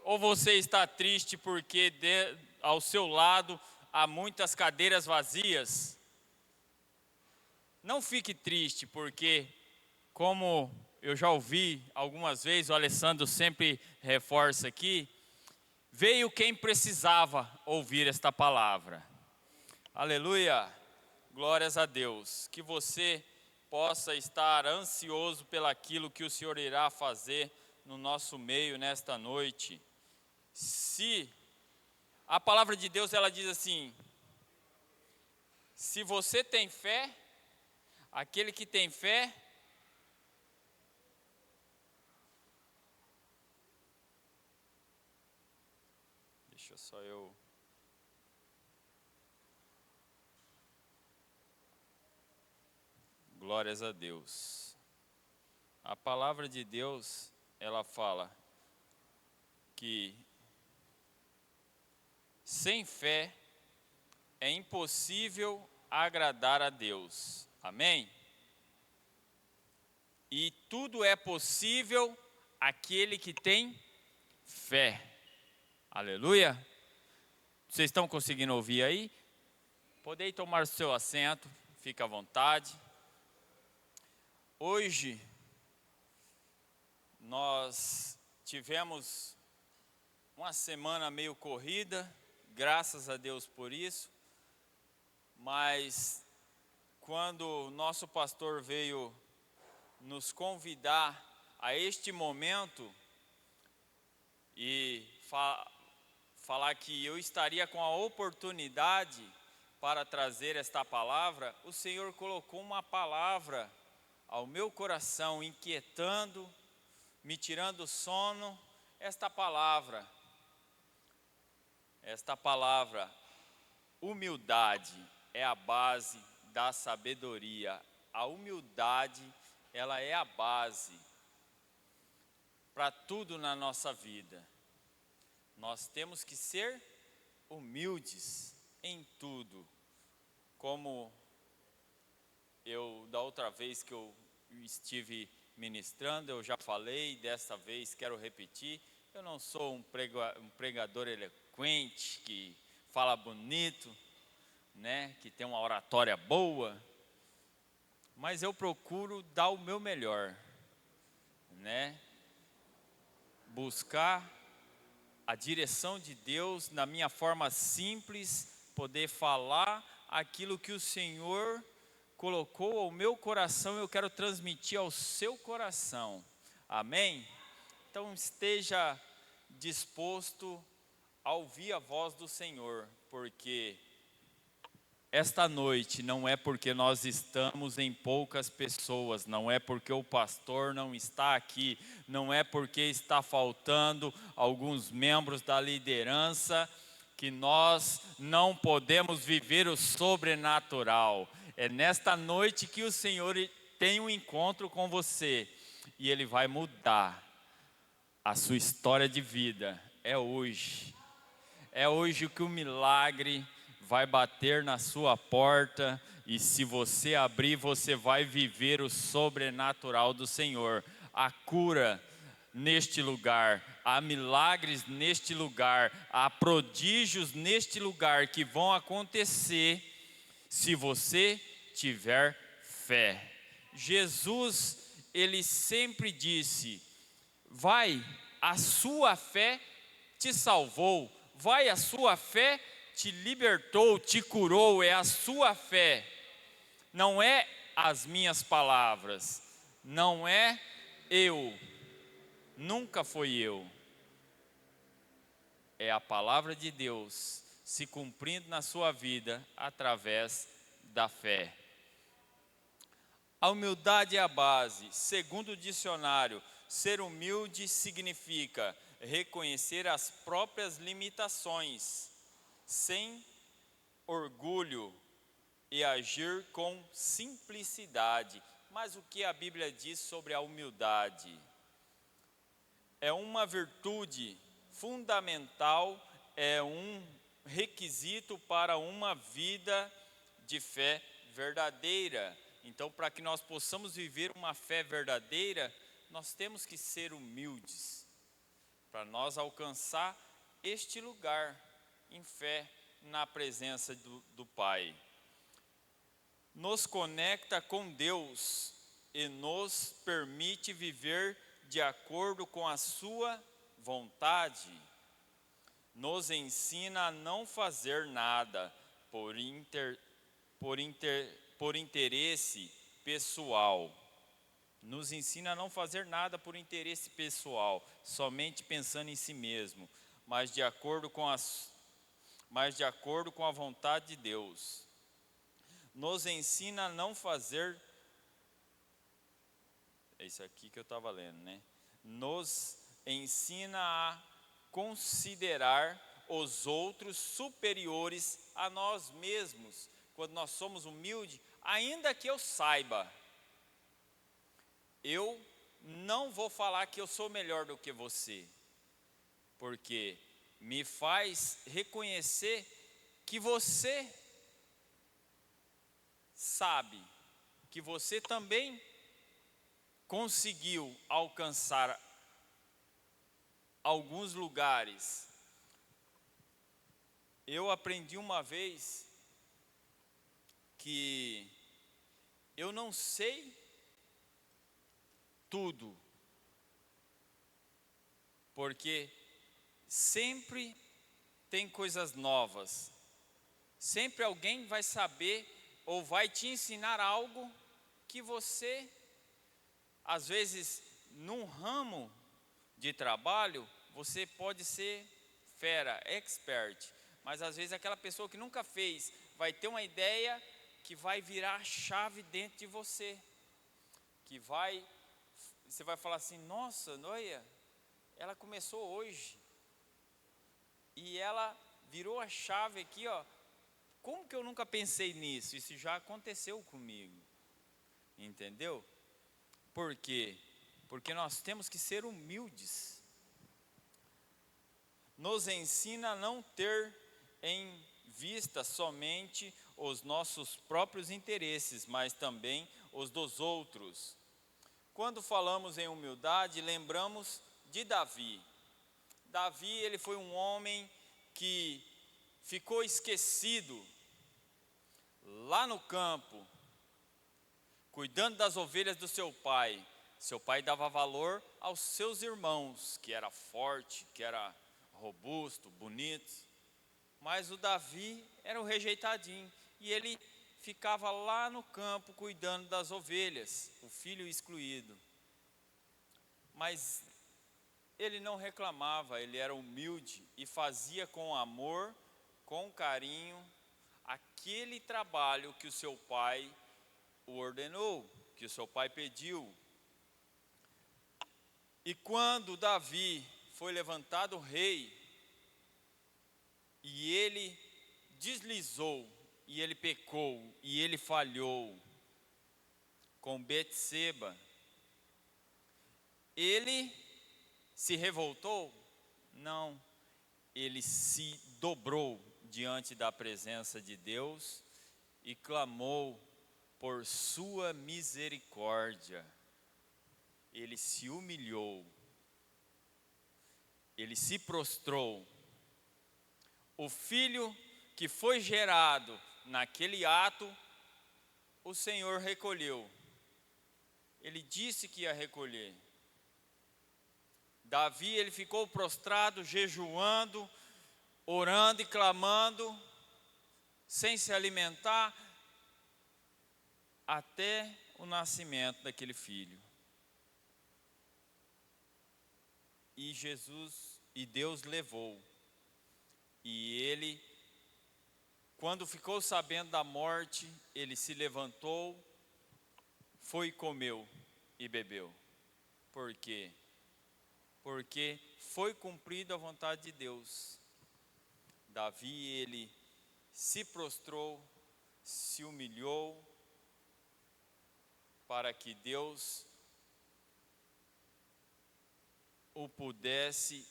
Ou você está triste porque ao seu lado há muitas cadeiras vazias? Não fique triste porque, como eu já ouvi algumas vezes, o Alessandro sempre reforça aqui, veio quem precisava ouvir esta palavra. Aleluia! Glórias a Deus. Que você possa estar ansioso pelaquilo que o Senhor irá fazer no nosso meio nesta noite. Se a palavra de Deus, ela diz assim: se você tem fé, aquele que tem fé, deixa só eu... Glórias a Deus. A palavra de Deus, ela fala que sem fé é impossível agradar a Deus. Amém? E tudo é possível àquele que tem fé. Aleluia? Vocês estão conseguindo ouvir aí? Podem tomar o seu assento, fica à vontade. Hoje nós tivemos uma semana meio corrida, graças a Deus por isso, mas quando o nosso pastor veio nos convidar a este momento e falar que eu estaria com a oportunidade para trazer esta palavra, o Senhor colocou uma palavra ao meu coração, inquietando, me tirando o sono. Esta palavra, humildade é a base da sabedoria. A humildade, ela é a base para tudo na nossa vida. Nós temos que ser humildes em tudo. Como da outra vez que eu estive ministrando, eu já falei, dessa vez quero repetir, eu não sou um pregador eloquente, que fala bonito, né, que tem uma oratória boa, mas eu procuro dar o meu melhor, né, buscar a direção de Deus na minha forma simples, poder falar aquilo que o Senhor colocou ao meu coração, eu quero transmitir ao seu coração. Amém? Então esteja disposto a ouvir a voz do Senhor, porque esta noite não é porque nós estamos em poucas pessoas, não é porque o pastor não está aqui, não é porque está faltando alguns membros da liderança, que nós não podemos viver o sobrenatural. É nesta noite que o Senhor tem um encontro com você e Ele vai mudar a sua história de vida. É hoje que o milagre vai bater na sua porta, e se você abrir, você vai viver o sobrenatural do Senhor. A cura neste lugar, há milagres neste lugar, há prodígios neste lugar que vão acontecer se você tiver fé. Jesus, ele sempre disse: vai, a sua fé te salvou, vai, a sua fé te libertou, te curou. É a sua fé, não é as minhas palavras, não é eu, nunca foi eu, é a palavra de Deus se cumprindo na sua vida através da fé. A humildade é a base. Segundo o dicionário, ser humilde significa reconhecer as próprias limitações, sem orgulho, e agir com simplicidade. Mas o que a Bíblia diz sobre a humildade? É uma virtude fundamental, é um requisito para uma vida de fé verdadeira. Então, para que nós possamos viver uma fé verdadeira, nós temos que ser humildes. para nós alcançar este lugar em fé na presença do Pai. Nos conecta com Deus e nos permite viver de acordo com a sua vontade. Nos ensina a não fazer nada por interesse pessoal. Nos ensina a não fazer nada por interesse pessoal, somente pensando em si mesmo, mas de acordo com a vontade de Deus. Nos ensina a não fazer, é isso aqui que eu estava lendo, né? Nos ensina a considerar os outros superiores a nós mesmos. Quando nós somos humildes, ainda que eu saiba, eu não vou falar que eu sou melhor do que você, porque me faz reconhecer que você sabe, que você também conseguiu alcançar alguns lugares. Eu aprendi uma vez que eu não sei tudo, porque sempre tem coisas novas, sempre alguém vai saber ou vai te ensinar algo que você, às vezes, num ramo de trabalho, você pode ser fera, expert, mas às vezes aquela pessoa que nunca fez vai ter uma ideia que vai virar a chave dentro de você, você vai falar assim: nossa, olha, ela começou hoje e ela virou a chave aqui, ó. Como que eu nunca pensei nisso? Isso já aconteceu comigo, entendeu? Por quê? Porque nós temos que ser humildes. Nos ensina a não ter em vista somente os nossos próprios interesses, mas também os dos outros. Quando falamos em humildade, lembramos de Davi. Davi, ele foi um homem que ficou esquecido lá no campo, cuidando das ovelhas do seu pai. Seu pai dava valor aos seus irmãos, que era forte, que era robusto, bonito. Mas o Davi era o rejeitadinho, e ele ficava lá no campo cuidando das ovelhas, o filho excluído. Mas ele não reclamava, ele era humilde e fazia com amor, com carinho, aquele trabalho que o seu pai o ordenou, que o seu pai pediu. E quando Davi foi levantado rei, e ele deslizou, e ele pecou, e ele falhou com Betseba, ele se revoltou? Não, ele se dobrou diante da presença de Deus e clamou por sua misericórdia. Ele se humilhou, ele se prostrou. O filho que foi gerado naquele ato, o Senhor recolheu. Ele disse que ia recolher. Davi, ele ficou prostrado, jejuando, orando e clamando, sem se alimentar, até o nascimento daquele filho. E Deus levou. E ele, quando ficou sabendo da morte, ele se levantou, foi e comeu e bebeu. Por quê? Porque foi cumprida a vontade de Deus. Davi, ele se prostrou, se humilhou, para que Deus o pudesse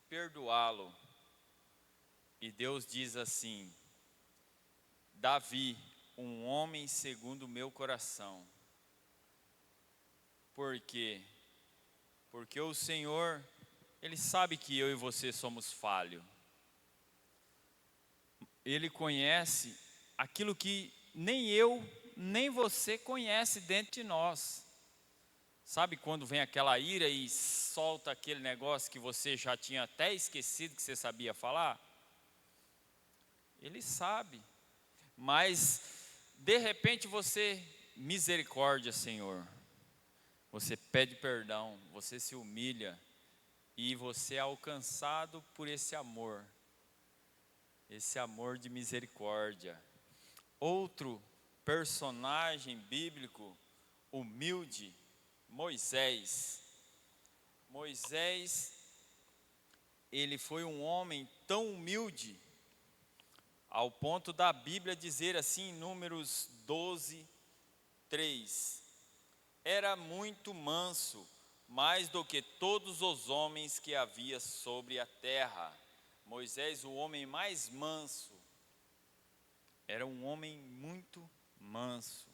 perdoá-lo. E Deus diz assim: Davi, um homem segundo o meu coração. Por quê? Porque o Senhor Ele sabe que eu e você somos falhos. Ele conhece aquilo que nem eu, nem você conhece dentro de nós. Sabe quando vem aquela ira e solta aquele negócio que você já tinha até esquecido que você sabia falar? Ele sabe, mas de repente você, misericórdia, Senhor, você pede perdão, você se humilha e você é alcançado por esse amor de misericórdia. Outro personagem bíblico humilde, Moisés. Moisés, ele foi um homem tão humilde, ao ponto da Bíblia dizer assim em Números 12, 3: era muito manso, mais do que todos os homens que havia sobre a terra. Moisés, o homem mais manso, era um homem muito manso.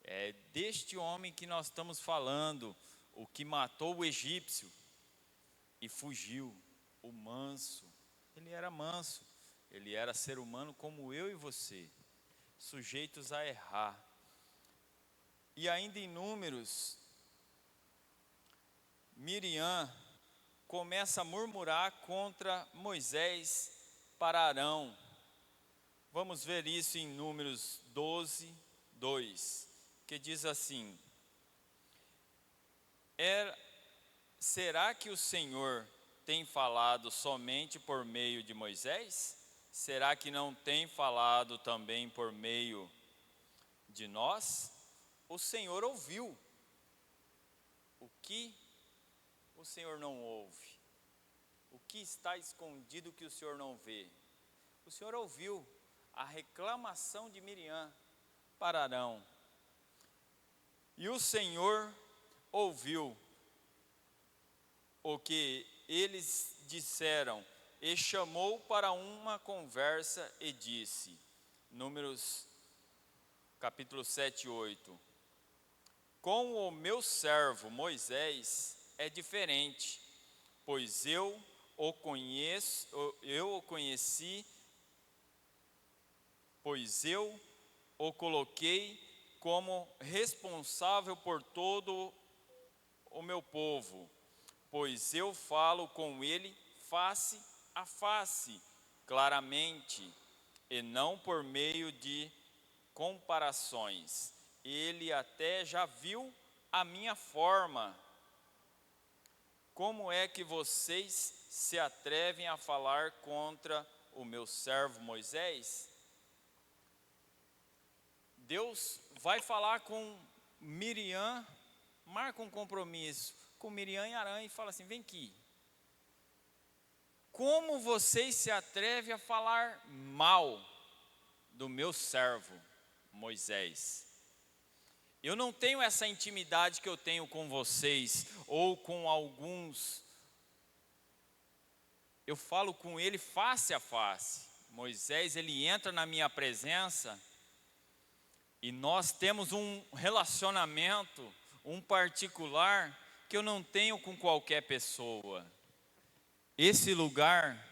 É deste homem que nós estamos falando, o que matou o egípcio e fugiu, o manso. Ele era manso, ele era ser humano como eu e você, sujeitos a errar. E ainda em Números, Miriam começa a murmurar contra Moisés para Arão. Vamos ver isso em Números 12, 2, que diz assim: será que o Senhor tem falado somente por meio de Moisés? Será que não tem falado também por meio de nós? O Senhor ouviu. O que o Senhor não ouve? O que está escondido que o Senhor não vê? O Senhor ouviu a reclamação de Miriam para Arão. E o Senhor ouviu o que eles disseram e chamou para uma conversa e disse, Números capítulo 7, 8: com o meu servo Moisés é diferente, pois eu o conheci, pois eu o coloquei como responsável por todo o meu povo, pois eu falo com ele face a face, claramente, e não por meio de comparações. Ele até já viu a minha forma. Como é que vocês se atrevem a falar contra o meu servo Moisés? Deus vai falar com Miriam, marca um compromisso com Miriam e Arão e fala assim: vem aqui. Como vocês se atrevem a falar mal do meu servo Moisés? Eu não tenho essa intimidade que eu tenho com vocês, ou com alguns. Eu falo com ele face a face. Moisés, ele entra na minha presença, e nós temos um relacionamento, um particular, que eu não tenho com qualquer pessoa. Esse lugar,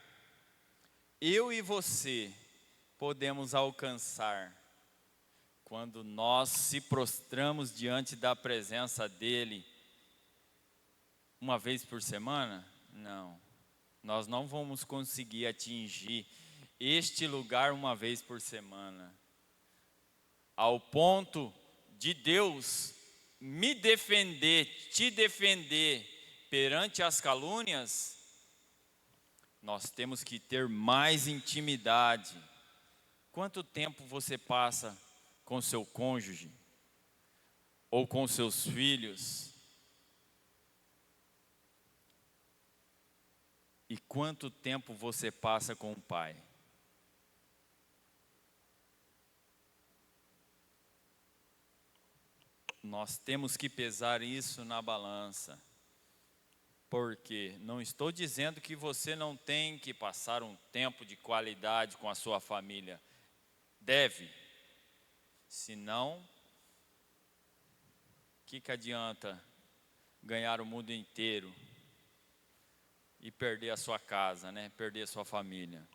eu e você podemos alcançar quando nós se prostramos diante da presença dele uma vez por semana. Não, nós não vamos conseguir atingir este lugar uma vez por semana, ao ponto de Deus me defender, te defender perante as calúnias. Nós temos que ter mais intimidade. Quanto tempo você passa com seu cônjuge ou com seus filhos? E quanto tempo você passa com o pai? Nós temos que pesar isso na balança. Porque não estou dizendo que você não tem que passar um tempo de qualidade com a sua família. Deve. Senão, o que adianta ganhar o mundo inteiro e perder a sua casa, né? Perder a sua família.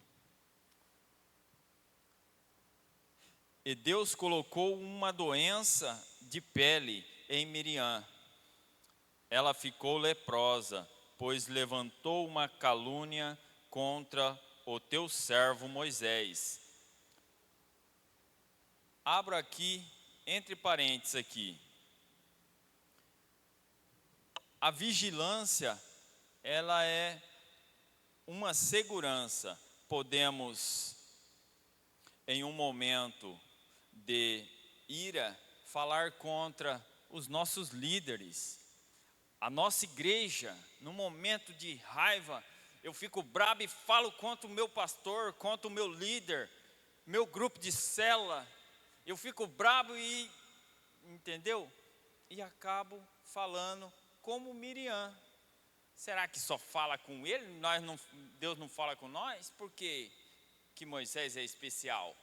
E Deus colocou uma doença de pele em Miriam. Ela ficou leprosa, pois levantou uma calúnia contra o teu servo Moisés. Abro aqui, entre parênteses aqui. A vigilância, ela é uma segurança. Podemos, em um momento de ira, falar contra os nossos líderes. A nossa igreja, no momento de raiva, eu fico bravo e falo contra o meu pastor, contra o meu líder, meu grupo de célula. Eu fico bravo e, entendeu? E acabo falando como Miriam. Será que só fala com ele? Deus não fala com nós? Por que Moisés é especial?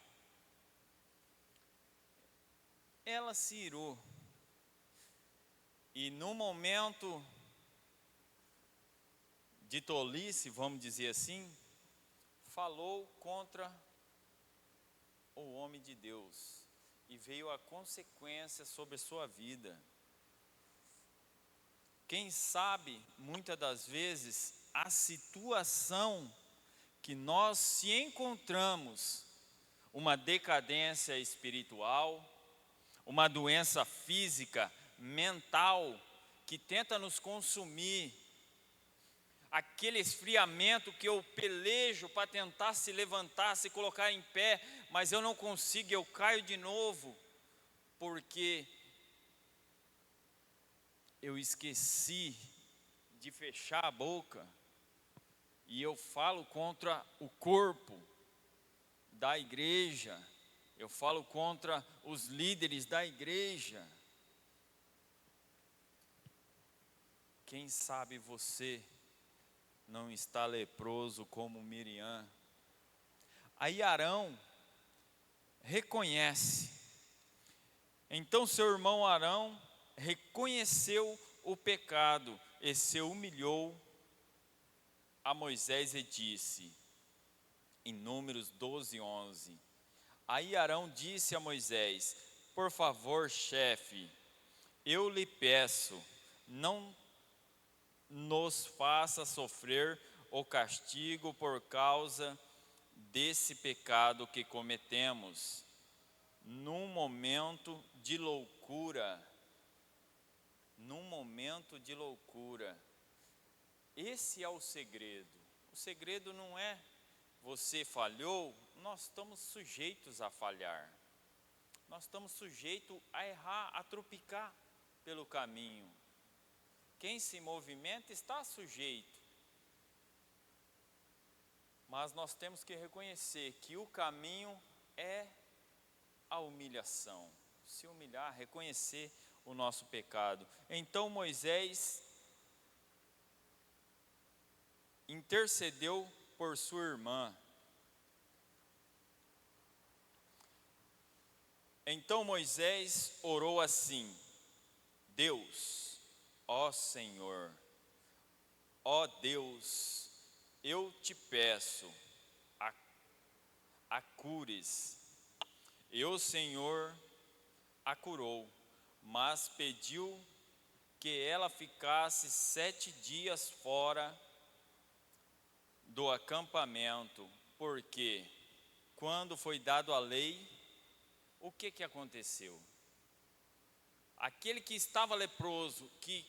Ela se irou. E no momento de tolice, vamos dizer assim, falou contra o homem de Deus. E veio a consequência sobre a sua vida. Quem sabe, muitas das vezes, a situação que nós se encontramos, uma decadência espiritual, uma doença física, mental, que tenta nos consumir, aquele esfriamento que eu pelejo para tentar se levantar, se colocar em pé, mas eu não consigo, eu caio de novo, porque eu esqueci de fechar a boca, e eu falo contra o corpo da igreja, eu falo contra os líderes da igreja. Quem sabe você não está leproso como Miriam? Aí Arão reconhece. Então seu irmão Arão reconheceu o pecado e se humilhou a Moisés e disse, em Números 12:11. Aí Arão disse a Moisés: por favor, chefe, eu lhe peço, não nos faça sofrer o castigo por causa desse pecado que cometemos, num momento de loucura. Num momento de loucura. Esse é o segredo. O segredo não é você falhou, nós estamos sujeitos a falhar. Nós estamos sujeitos a errar, a tropicar pelo caminho. Quem se movimenta está sujeito. Mas nós temos que reconhecer que o caminho é a humilhação. Se humilhar, reconhecer o nosso pecado. Então Moisés intercedeu por sua irmã. Então Moisés orou assim: Deus, ó Senhor, ó Deus, eu te peço, a cures. E o Senhor a curou, mas pediu que ela ficasse 7 dias fora do acampamento, porque quando foi dado a lei, o que aconteceu? Aquele que estava leproso, que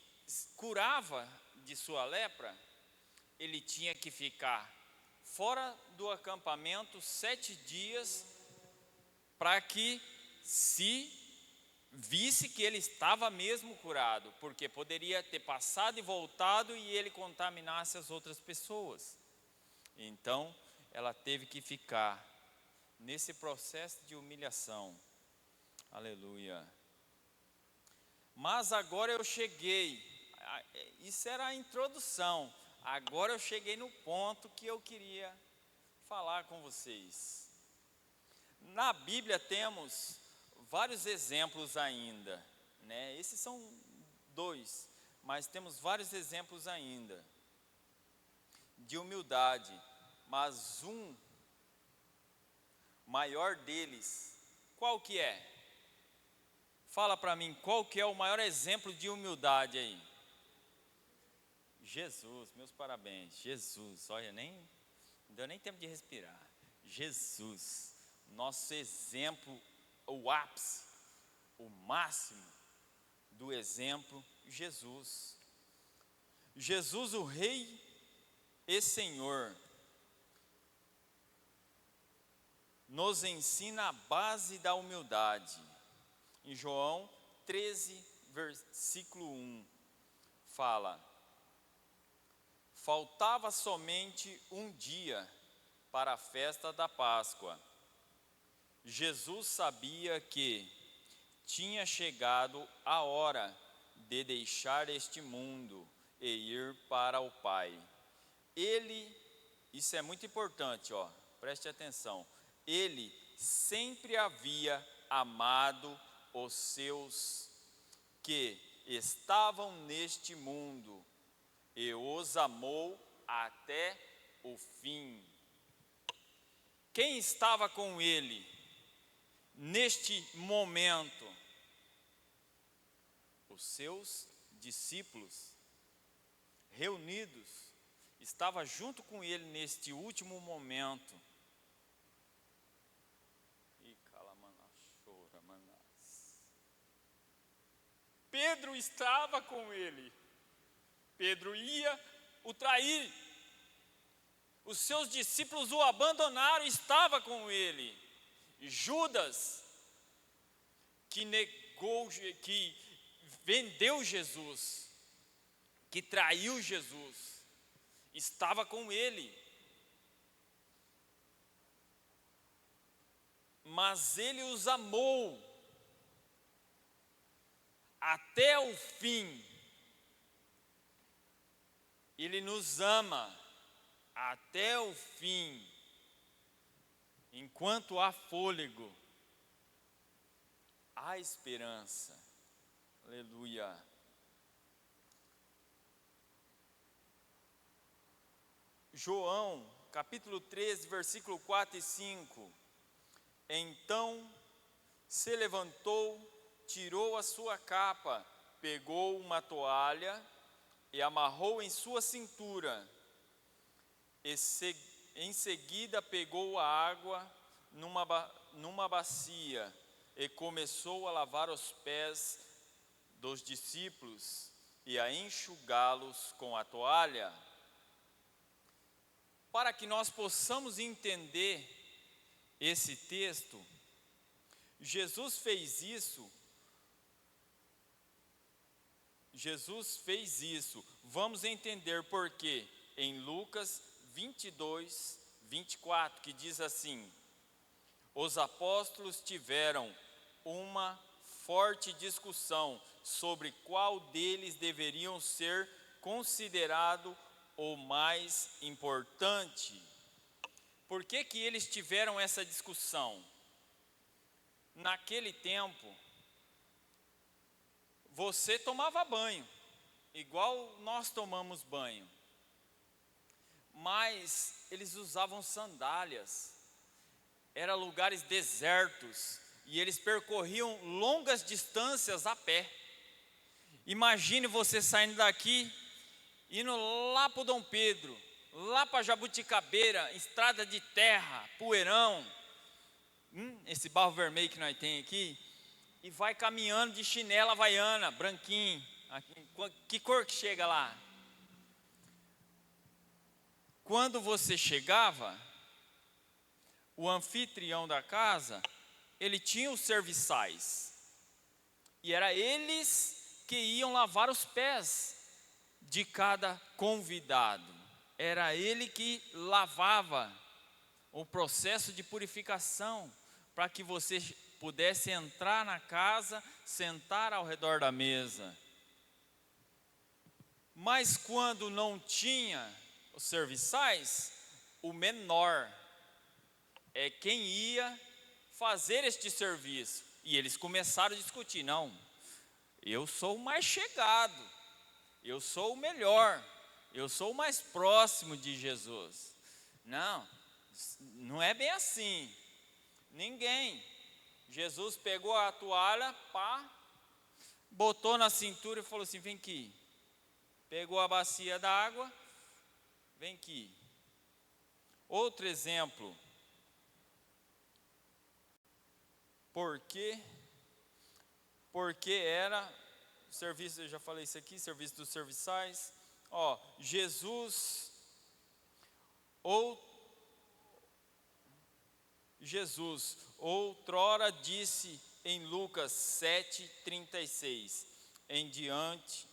curava de sua lepra, ele tinha que ficar fora do acampamento 7 dias, para que se visse que ele estava mesmo curado, porque poderia ter passado e voltado e ele contaminasse as outras pessoas. Então, ela teve que ficar nesse processo de humilhação. Aleluia. Mas agora eu cheguei, isso era a introdução, agora eu cheguei no ponto que eu queria falar com vocês. Na Bíblia temos vários exemplos ainda, né? Esses são 2, mas temos vários exemplos ainda. de humildade, mas um maior deles, qual que é? Fala para mim, qual que é o maior exemplo de humildade aí? Jesus, meus parabéns, Jesus, olha, não deu nem tempo de respirar. Jesus, nosso exemplo, o ápice, o máximo do exemplo, Jesus. Jesus, o Rei e Senhor, nos ensina a base da humildade. Em João 13, versículo 1, fala: faltava somente um dia para a festa da Páscoa. Jesus sabia que tinha chegado a hora de deixar este mundo e ir para o Pai. Isso é muito importante, preste atenção. Ele sempre havia amado os seus que estavam neste mundo e os amou até o fim. Quem estava com ele neste momento? Os seus discípulos reunidos, estava junto com ele neste último momento. Pedro estava com ele. Pedro ia o trair. Os seus discípulos o abandonaram, estava com ele. Judas, que vendeu Jesus, que traiu Jesus, estava com ele. Mas ele os amou até o fim. Ele nos ama até o fim. Enquanto há fôlego, há esperança. Aleluia. João, capítulo 13, versículo 4 e 5. Então se levantou, tirou a sua capa, pegou uma toalha e amarrou em sua cintura. Em seguida pegou a água numa bacia e começou a lavar os pés dos discípulos e a enxugá-los com a toalha. Para que nós possamos entender esse texto, Jesus fez isso. Vamos entender por quê em Lucas 22, 24, que diz assim: os apóstolos tiveram uma forte discussão sobre qual deles deveriam ser considerado o mais importante. Por que que eles tiveram essa discussão? Naquele tempo, você tomava banho, igual nós tomamos banho, mas eles usavam sandálias, eram lugares desertos, e eles percorriam longas distâncias a pé. Imagine você saindo daqui, indo lá para o Dom Pedro, lá para Jabuticabeira, estrada de terra, poeirão, esse barro vermelho que nós temos aqui, e vai caminhando de chinela havaiana, branquinho. Que cor que chega lá? Quando você chegava, o anfitrião da casa, ele tinha os serviçais, e era eles que iam lavar os pés de cada convidado. Era ele que lavava, o processo de purificação, para que você pudesse entrar na casa, sentar ao redor da mesa. Mas quando não tinha os serviçais, o menor é quem ia fazer este serviço. E eles começaram a discutir: não, eu sou o mais chegado, eu sou o melhor, eu sou o mais próximo de Jesus. Não, não é bem assim. Ninguém. Jesus pegou a toalha, pá, botou na cintura e falou assim: vem aqui. Pegou a bacia d'água, vem aqui. Outro exemplo. Por quê? Porque era serviço, eu já falei isso aqui, serviço dos serviçais. Ó, Jesus outrora disse em Lucas 7,36, em diante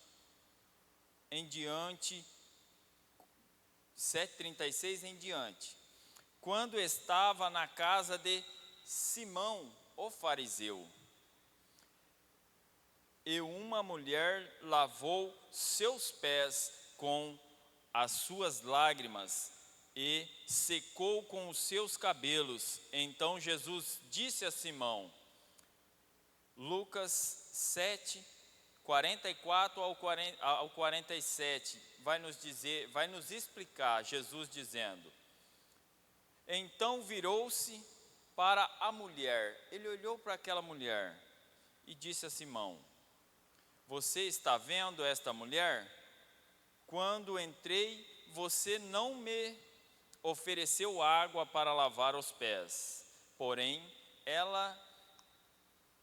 7,36 em diante, quando estava na casa de Simão, o fariseu, e uma mulher lavou seus pés com as suas lágrimas e secou com os seus cabelos. Então Jesus disse a Simão, Lucas 7, 44 ao 47, vai nos explicar, Jesus dizendo: então virou-se para a mulher, ele olhou para aquela mulher e disse a Simão: você está vendo esta mulher? Quando entrei, você não me ofereceu água para lavar os pés, porém ela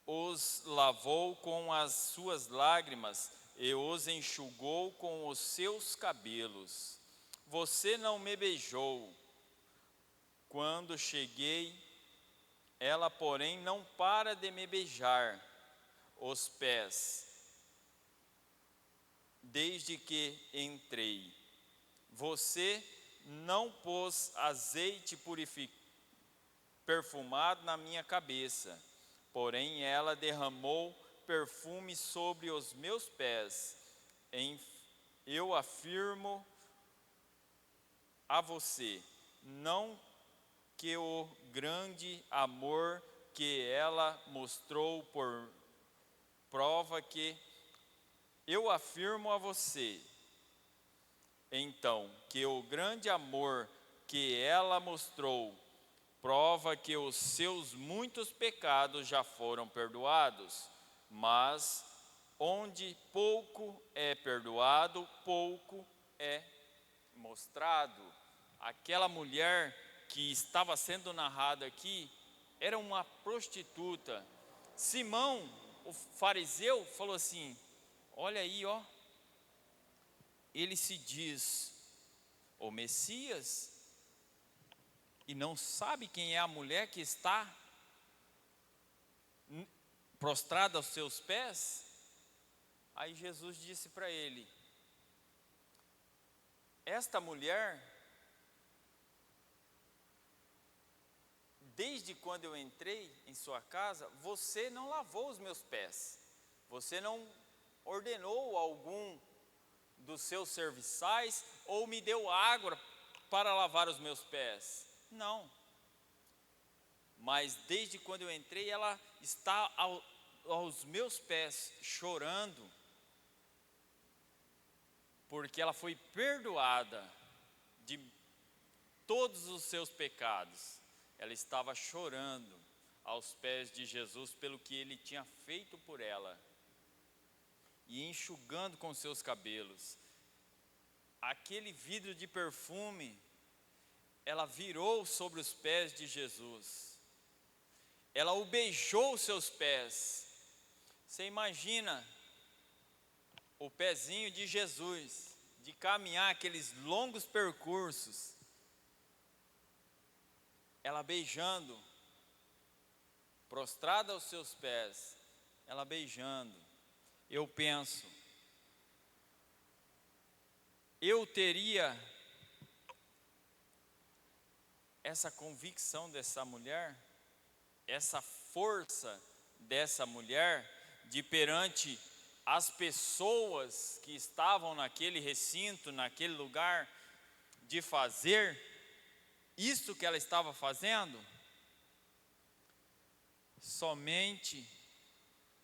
os lavou com as suas lágrimas e os enxugou com os seus cabelos. Você não me beijou quando cheguei, ela porém não para de me beijar os pés desde que entrei. Você não pôs azeite perfumado na minha cabeça, porém ela derramou perfume sobre os meus pés. Eu afirmo a você, não que o grande amor que ela mostrou por prova que eu afirmo a você, então, que o grande amor que ela mostrou prova que os seus muitos pecados já foram perdoados, mas onde pouco é perdoado, pouco é mostrado. Aquela mulher que estava sendo narrada aqui era uma prostituta. Simão, o fariseu, falou assim: olha aí, ó, ele se diz o Messias e não sabe quem é a mulher que está prostrada aos seus pés. Aí Jesus disse para ele: esta mulher, desde quando eu entrei em sua casa, você não lavou os meus pés, você não ordenou algum dos seus serviçais ou me deu água para lavar os meus pés. Não. Mas desde quando eu entrei, ela está aos meus pés chorando, porque ela foi perdoada de todos os seus pecados. Ela estava chorando aos pés de Jesus pelo que ele tinha feito por ela e enxugando com seus cabelos. Aquele vidro de perfume, ela virou sobre os pés de Jesus. Ela o beijou os seus pés. Você imagina o pezinho de Jesus, de caminhar aqueles longos percursos, ela beijando, prostrada aos seus pés, ela beijando. Eu penso, eu teria essa convicção dessa mulher, essa força dessa mulher, de perante as pessoas que estavam naquele recinto, naquele lugar, de fazer isso que ela estava fazendo? Somente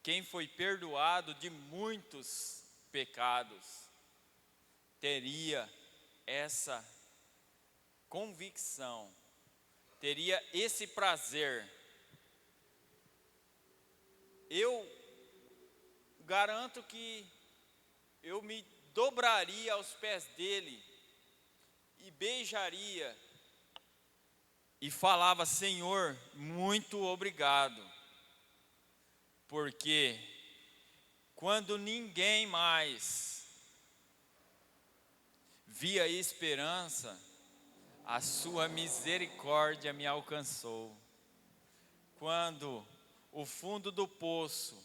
quem foi perdoado de muitos pecados teria essa convicção, teria esse prazer, eu garanto que eu me dobraria aos pés dele e beijaria e falava: Senhor, muito obrigado, porque quando ninguém mais via esperança, a sua misericórdia me alcançou. Quando o fundo do poço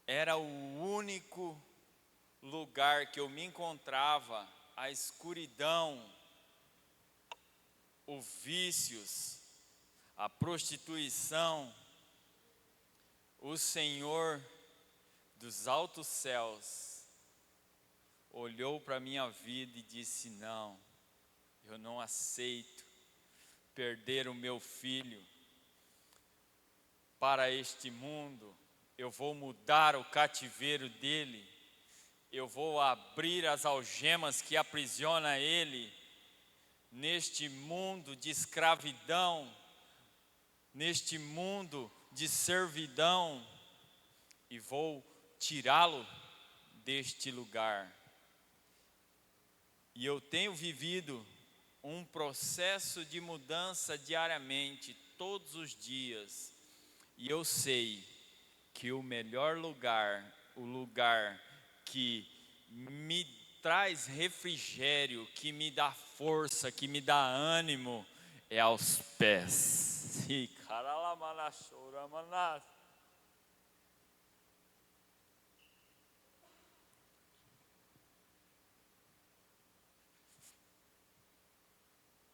era o único lugar que eu me encontrava, a escuridão, os vícios, a prostituição, o Senhor dos altos céus olhou para a minha vida e disse: não, eu não aceito perder o meu filho para este mundo. Eu vou mudar o cativeiro dele, eu vou abrir as algemas que aprisiona ele neste mundo de escravidão, neste mundo de servidão, e vou tirá-lo deste lugar. E eu tenho vivido um processo de mudança diariamente, todos os dias, e eu sei que o melhor lugar, o lugar que me traz refrigério, que me dá força, que me dá ânimo, é aos pés.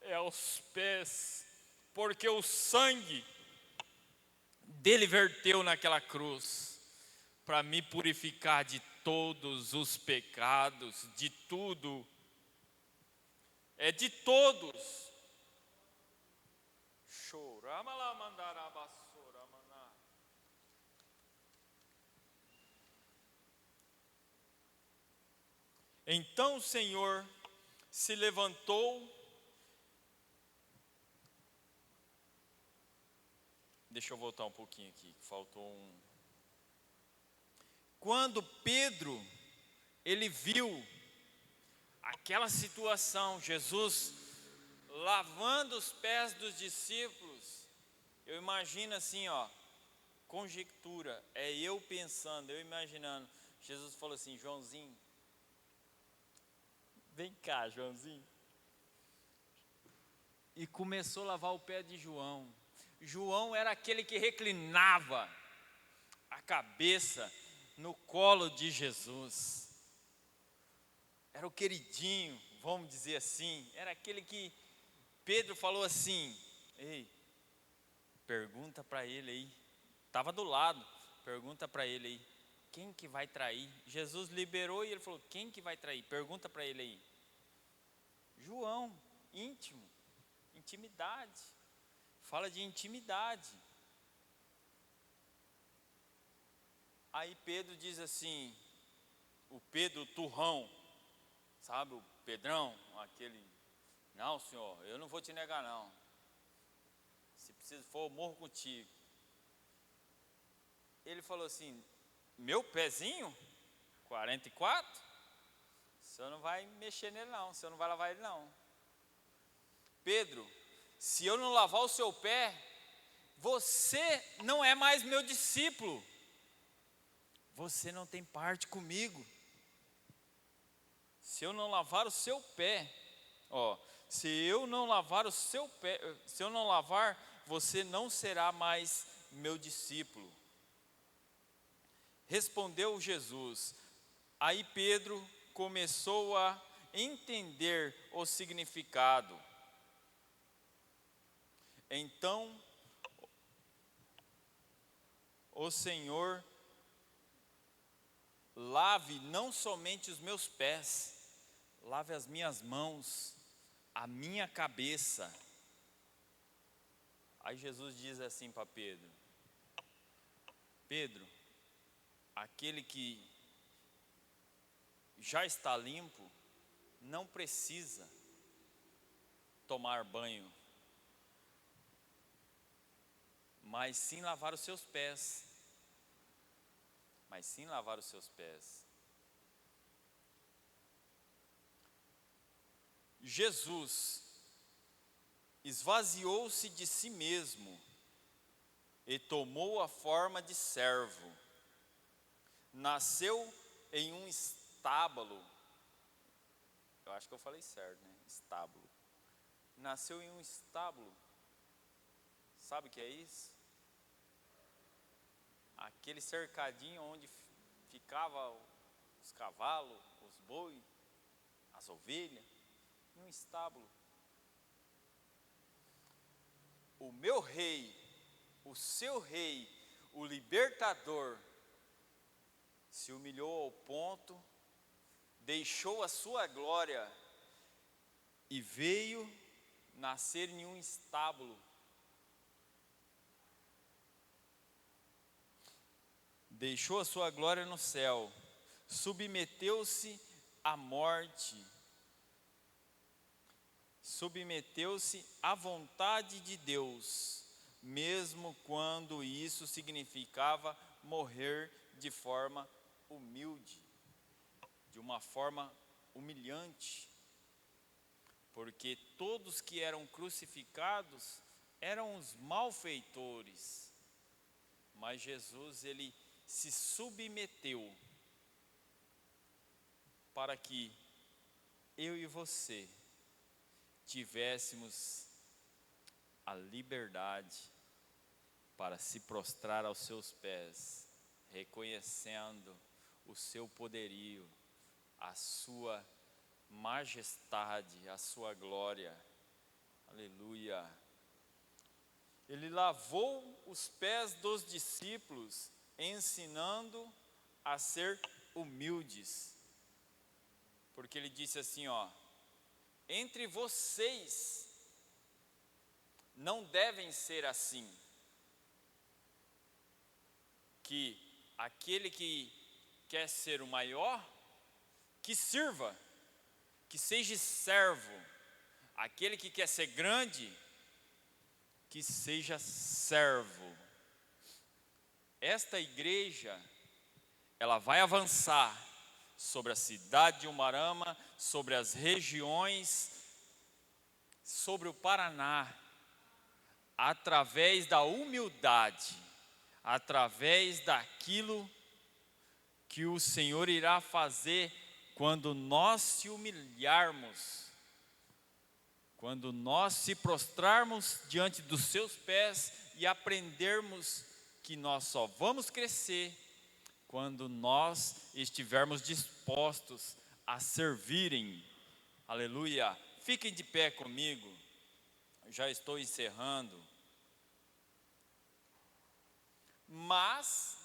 É aos pés, porque o sangue dele verteu naquela cruz para me purificar de todos os pecados, de tudo, é de todos. Então o Senhor se levantou. Deixa eu voltar um pouquinho aqui, faltou um. Quando Pedro, ele viu aquela situação, Jesus lavando os pés dos discípulos, eu imagino assim, ó, conjectura, é eu pensando, eu imaginando. Jesus falou assim: Joãozinho, vem cá, Joãozinho. E começou a lavar o pé de João. João era aquele que reclinava a cabeça no colo de Jesus. Era o queridinho, vamos dizer assim. Era aquele que Pedro falou assim: ei, pergunta para ele aí. Estava do lado, pergunta para ele aí. Quem que vai trair? Jesus liberou e ele falou: quem que vai trair? Pergunta para ele aí. João, íntimo, intimidade. Fala de intimidade. Aí Pedro diz assim, o Pedro turrão, sabe o Pedrão, aquele: não, Senhor, eu não vou te negar não. Se preciso for, eu morro contigo. Ele falou assim: meu pezinho, 44, o senhor não vai mexer nele não, o senhor não vai lavar ele não. Pedro, se eu não lavar o seu pé, você não é mais meu discípulo. Você não tem parte comigo. Se eu não lavar o seu pé, se eu não lavar o seu pé, se eu não lavar, você não será mais meu discípulo. Respondeu Jesus. Aí Pedro começou a entender o significado. Então o Senhor: lave não somente os meus pés, lave as minhas mãos, a minha cabeça. Aí Jesus diz assim para Pedro: Pedro, aquele que já está limpo, não precisa tomar banho, mas sim lavar os seus pés. Jesus esvaziou-se de si mesmo e tomou a forma de servo. Nasceu em um estábulo. Eu acho que eu falei certo, né? Estábulo. Nasceu em um estábulo. Sabe o que é isso? Aquele cercadinho onde ficavam os cavalos, os bois, as ovelhas, em um estábulo. O meu rei, o seu rei, o libertador, se humilhou ao ponto, deixou a sua glória e veio nascer em um estábulo. Deixou a sua glória no céu, submeteu-se à morte, submeteu-se à vontade de Deus, mesmo quando isso significava morrer de forma humilde, de uma forma humilhante, porque todos que eram crucificados eram os malfeitores, mas Jesus, ele se submeteu para que eu e você tivéssemos a liberdade para se prostrar aos seus pés, reconhecendo o seu poderio, a sua majestade, a sua glória. Aleluia. Ele lavou os pés dos discípulos, ensinando a ser humildes. Porque ele disse assim, ó: entre vocês não devem ser assim, que aquele que quer ser o maior, que sirva, que seja servo. Aquele que quer ser grande, que seja servo. Esta igreja, ela vai avançar sobre a cidade de Umuarama, sobre as regiões, sobre o Paraná, através da humildade, através daquilo que o Senhor irá fazer quando nós se humilharmos, quando nós se prostrarmos diante dos seus pés e aprendermos que nós só vamos crescer quando nós estivermos dispostos a servirem. Aleluia. Fiquem de pé comigo. Já estou encerrando. Mas,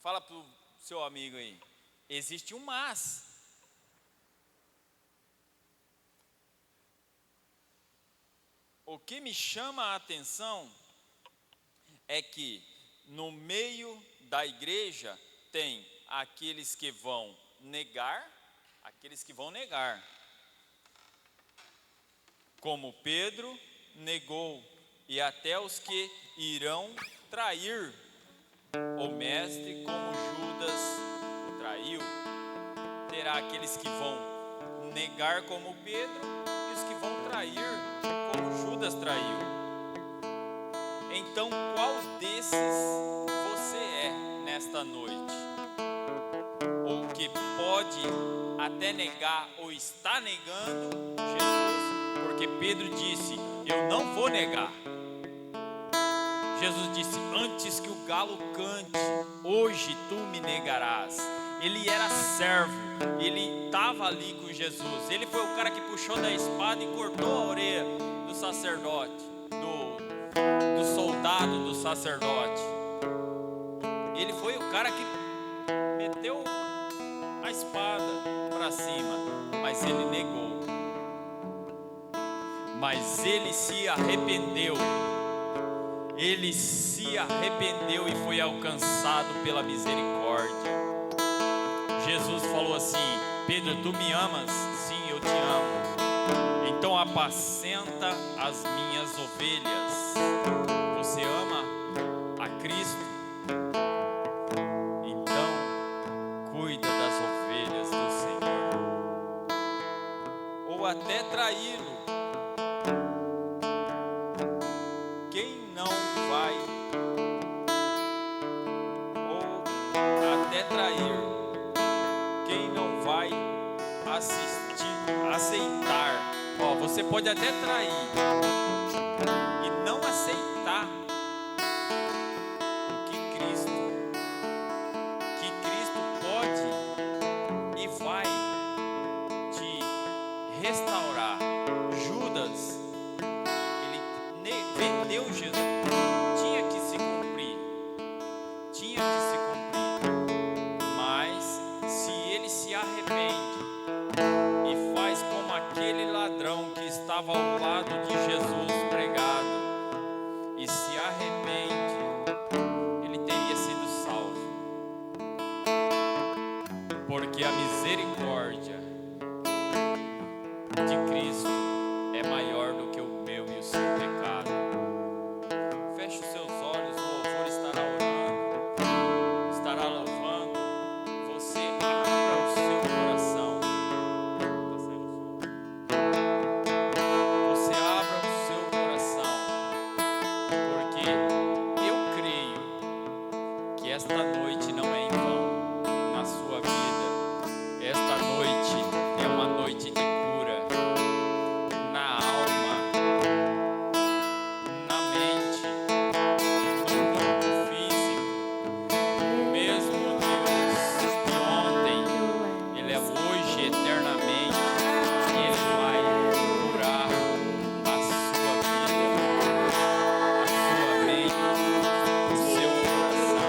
fala para o seu amigo aí, existe um mas. O que me chama a atenção é que no meio da igreja tem aqueles que vão negar, como Pedro negou, e até os que irão trair o mestre, como Judas o traiu. Terá aqueles que vão negar como Pedro e os que vão trair como Judas traiu. Então, qual desses você é nesta noite? Ou que pode até negar ou está negando Jesus, porque Pedro disse: eu não vou negar. Jesus disse: antes que o galo cante, hoje tu me negarás. Ele era servo, ele estava ali com Jesus. Ele foi o cara que puxou da espada e cortou a orelha do sacerdote, do soldado do sacerdote. Ele foi o cara que meteu a espada para cima, mas ele negou. Mas ele se arrependeu. Ele se arrependeu e foi alcançado pela misericórdia. Jesus falou assim: Pedro, tu me amas? Sim, eu eu te amo. Então apacenta as minhas ovelhas. Você ama a Cristo? Então cuida das ovelhas do Senhor. Ou até traí-lo. Quem não vai, ou até trair, quem não vai aceitar. Ó, você pode até trair e não aceitar o que Cristo pode e vai te restaurar. Judas, ele vendeu Jesus. Tinha que se cumprir. Mas se ele se arrepende e faz como aquele ladrão que estava ao lado de Jesus pregado e se arrepende, ele teria sido salvo. Porque a misericórdia de Cristo é maior do que o meu e o seu pecado. Feche os seus olhos, o louvor estará orando, estará louvando. Você abra o seu coração. Você abra o seu coração, porque eu creio que esta noite não é em vão na sua vida. Esta noite é uma noite de cura na alma, na mente, no corpo físico. O mesmo Deus de ontem, Ele é hoje eternamente, e Ele vai curar a sua vida, a sua mente, o seu coração.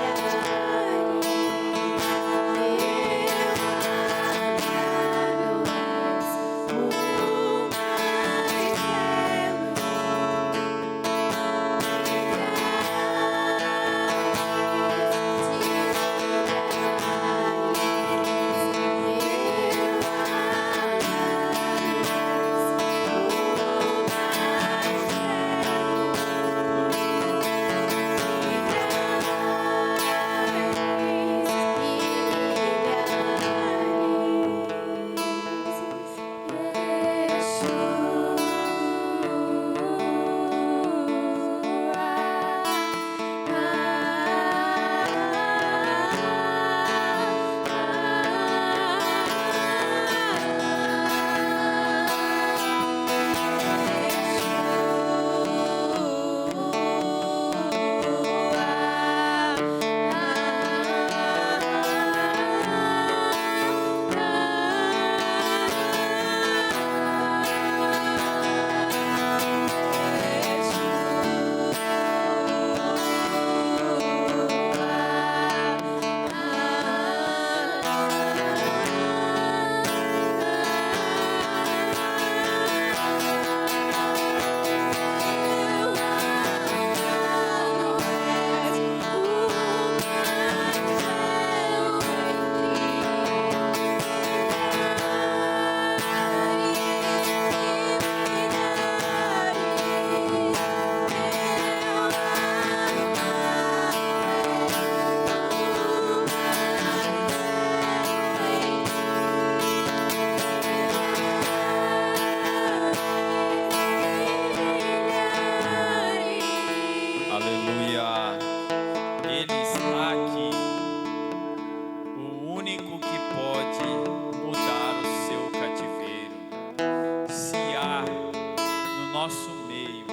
nosso meio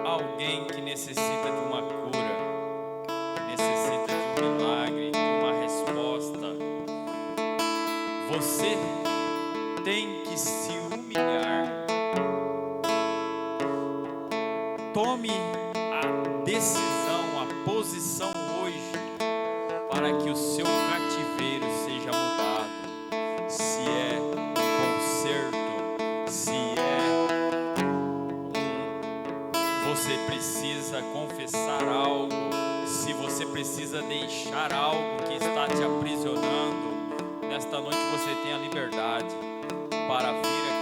alguém que necessita de uma cura, que necessita de um milagre, de uma resposta, você tem que se humilhar. Tome a decisão, a posição hoje para que o seu cativeiro seja mudado. Se é um conserto, se você precisa confessar algo, se você precisa deixar algo que está te aprisionando, nesta noite você tem a liberdade. para vir